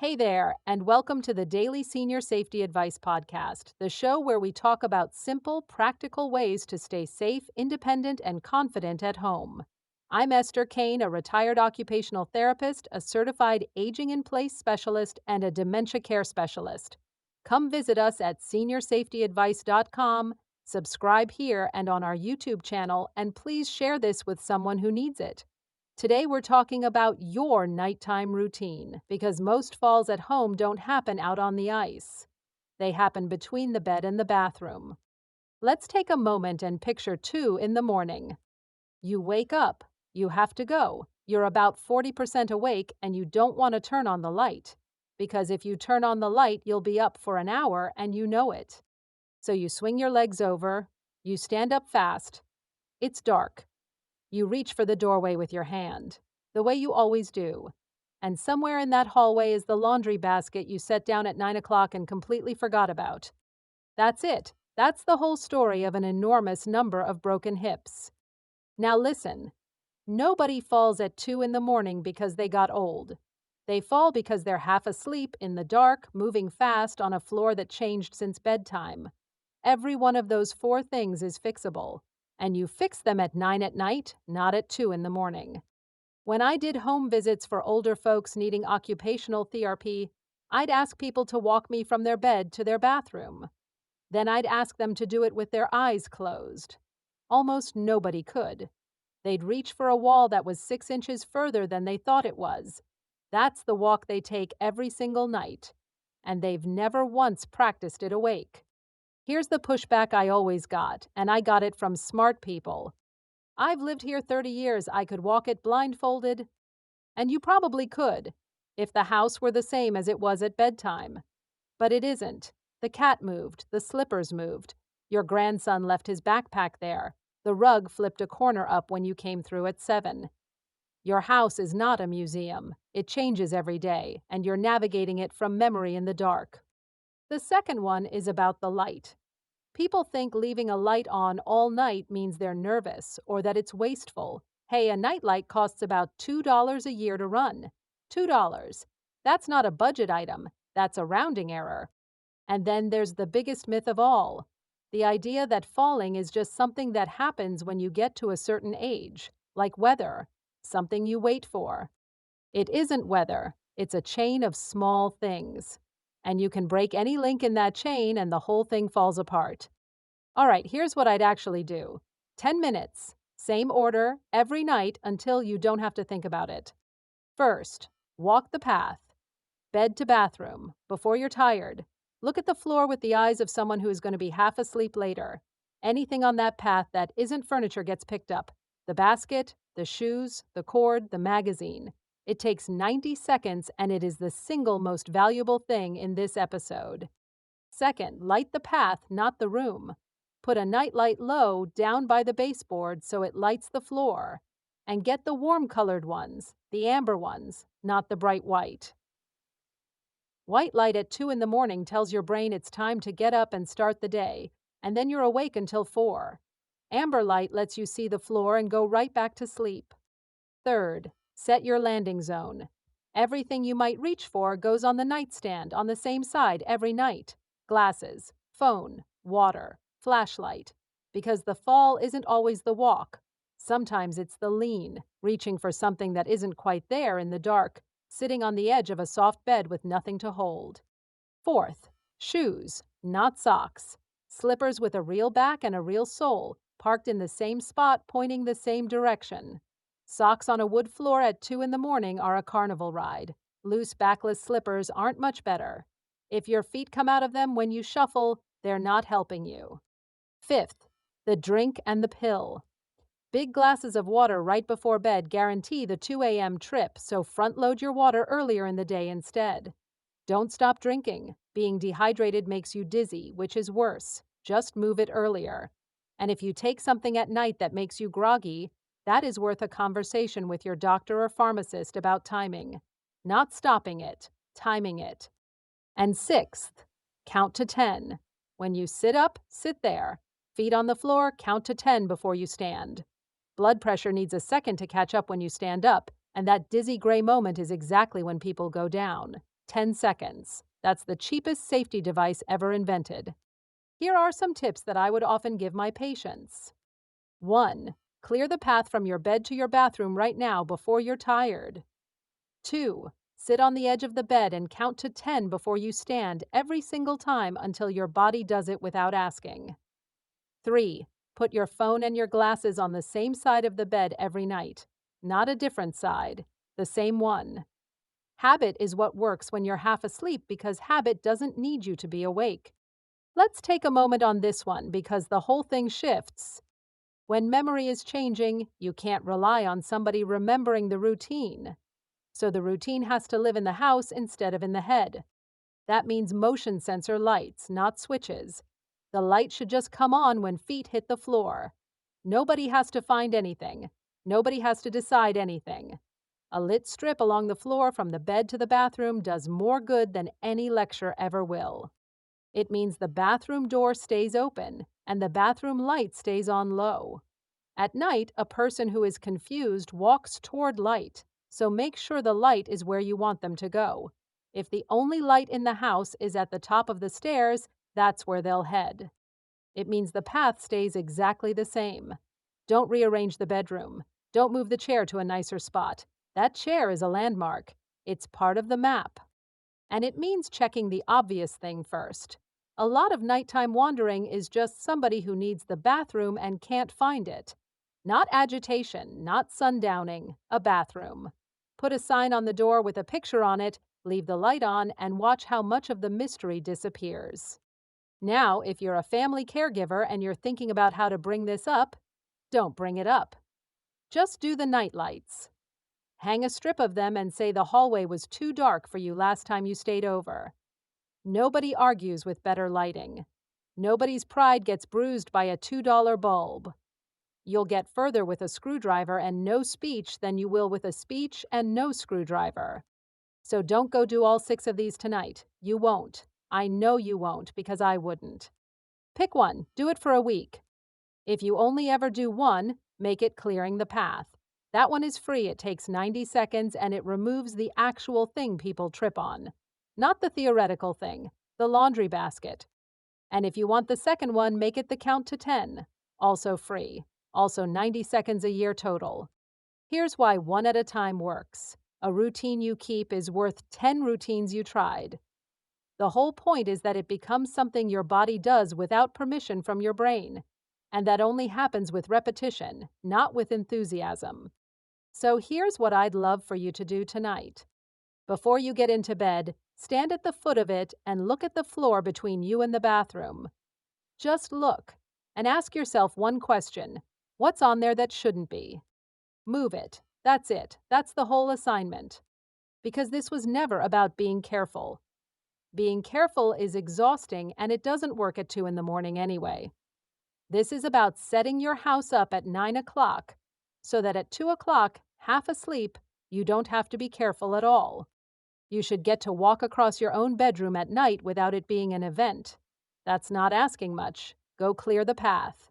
Hey there, and welcome to the Daily Senior Safety Advice Podcast, the show where we talk about simple, practical ways to stay safe, independent, and confident at home. I'm Esther Kane, a retired occupational therapist, a certified aging in place specialist, and a dementia care specialist. Come visit us at seniorsafetyadvice.com, subscribe here and on our YouTube channel, and please share this with someone who needs it. Today, we're talking about your nighttime routine because most falls at home don't happen out on the ice. They happen between the bed and the bathroom. Let's take a moment and picture 2 in the morning. You wake up, you have to go. You're about 40% awake and you don't want to turn on the light. Because if you turn on the light, you'll be up for an hour and you know it. So you swing your legs over, you stand up fast. It's dark. You reach for the doorway with your hand, the way you always do. And somewhere in that hallway is the laundry basket you set down at 9 o'clock and completely forgot about. That's it. That's the whole story of an enormous number of broken hips. Now listen, nobody falls at 2 in the morning because they got old. They fall because they're half asleep in the dark, moving fast on a floor that changed since bedtime. Every one of those 4 things is fixable, and you fix them at 9 at night, not at 2 in the morning. When I did home visits for older folks needing occupational therapy, I'd ask people to walk me from their bed to their bathroom. Then I'd ask them to do it with their eyes closed. Almost nobody could. They'd reach for a wall that was 6 inches further than they thought it was. That's the walk they take every single night, and they've never once practiced it awake. Here's the pushback I always got, and I got it from smart people. I've lived here 30 years, I could walk it blindfolded. And you probably could, if the house were the same as it was at bedtime. But it isn't. The cat moved, the slippers moved. Your grandson left his backpack there. The rug flipped a corner up when you came through at 7. Your house is not a museum. It changes every day, and you're navigating it from memory in the dark. The second one is about the light. People think leaving a light on all night means they're nervous or that it's wasteful. Hey, a nightlight costs about $2 a year to run. $2. That's not a budget item, that's a rounding error. And then there's the biggest myth of all, the idea that falling is just something that happens when you get to a certain age, like weather, something you wait for. It isn't weather, it's a chain of small things. And you can break any link in that chain and the whole thing falls apart. All right, here's what I'd actually do. 10 minutes, same order, every night until you don't have to think about it. First, walk the path, bed to bathroom, before you're tired. Look at the floor with the eyes of someone who is going to be half asleep later. Anything on that path that isn't furniture gets picked up. The basket, the shoes, the cord, the magazine. It takes 90 seconds and it is the single most valuable thing in this episode. Second, light the path, not the room. Put a nightlight low down by the baseboard so it lights the floor. And get the warm-colored ones, the amber ones, not the bright white. White light at 2 in the morning tells your brain it's time to get up and start the day, and then you're awake until 4. Amber light lets you see the floor and go right back to sleep. Third, set your landing zone. Everything you might reach for goes on the nightstand on the same side every night. Glasses, phone, water, flashlight. Because the fall isn't always the walk. Sometimes it's the lean, reaching for something that isn't quite there in the dark, sitting on the edge of a soft bed with nothing to hold. Fourth, shoes, not socks. Slippers with a real back and a real sole, parked in the same spot pointing the same direction. Socks on a wood floor at 2 in the morning are a carnival ride. Loose backless slippers aren't much better. If your feet come out of them when you shuffle, they're not helping you. Fifth, the drink and the pill. Big glasses of water right before bed guarantee the 2 a.m. trip, so front load your water earlier in the day instead. Don't stop drinking. Being dehydrated makes you dizzy, which is worse. Just move it earlier. And if you take something at night that makes you groggy, that is worth a conversation with your doctor or pharmacist about timing. Not stopping it, timing it. And sixth, count to 10. When you sit up, sit there. Feet on the floor, count to 10 before you stand. Blood pressure needs a second to catch up when you stand up, and that dizzy gray moment is exactly when people go down. 10 seconds. That's the cheapest safety device ever invented. Here are some tips that I would often give my patients. 1. Clear the path from your bed to your bathroom right now before you're tired. 2. Sit on the edge of the bed and count to 10 before you stand every single time until your body does it without asking. 3. Put your phone and your glasses on the same side of the bed every night. Not a different side, the same one. Habit is what works when you're half asleep because habit doesn't need you to be awake. Let's take a moment on this one because the whole thing shifts. When memory is changing, you can't rely on somebody remembering the routine. So the routine has to live in the house instead of in the head. That means motion sensor lights, not switches. The light should just come on when feet hit the floor. Nobody has to find anything. Nobody has to decide anything. A lit strip along the floor from the bed to the bathroom does more good than any lecture ever will. It means the bathroom door stays open and the bathroom light stays on low. At night, a person who is confused walks toward light, so make sure the light is where you want them to go. If the only light in the house is at the top of the stairs, that's where they'll head. It means the path stays exactly the same. Don't rearrange the bedroom. Don't move the chair to a nicer spot. That chair is a landmark. It's part of the map. And it means checking the obvious thing first. A lot of nighttime wandering is just somebody who needs the bathroom and can't find it. Not agitation, not sundowning, a bathroom. Put a sign on the door with a picture on it, leave the light on, and watch how much of the mystery disappears. Now, if you're a family caregiver and you're thinking about how to bring this up, don't bring it up. Just do the night lights. Hang a strip of them and say the hallway was too dark for you last time you stayed over. Nobody argues with better lighting. Nobody's pride gets bruised by a $2 bulb. You'll get further with a screwdriver and no speech than you will with a speech and no screwdriver. So don't go do all 6 of these tonight. You won't. I know you won't because I wouldn't. Pick one. Do it for a week. If you only ever do one, make it clearing the path. That one is free. It takes 90 seconds and it removes the actual thing people trip on. Not the theoretical thing, the laundry basket. And if you want the second one, make it the count to 10. Also free. Also 90 seconds a year total. Here's why one at a time works. A routine you keep is worth 10 routines you tried. The whole point is that it becomes something your body does without permission from your brain. And that only happens with repetition, not with enthusiasm. So here's what I'd love for you to do tonight. Before you get into bed, stand at the foot of it and look at the floor between you and the bathroom. Just look and ask yourself one question. What's on there that shouldn't be? Move it. That's it. That's the whole assignment. Because this was never about being careful. Being careful is exhausting and it doesn't work at 2 in the morning anyway. This is about setting your house up at 9 o'clock so that at 2 o'clock, half asleep, you don't have to be careful at all. You should get to walk across your own bedroom at night without it being an event. That's not asking much. Go clear the path.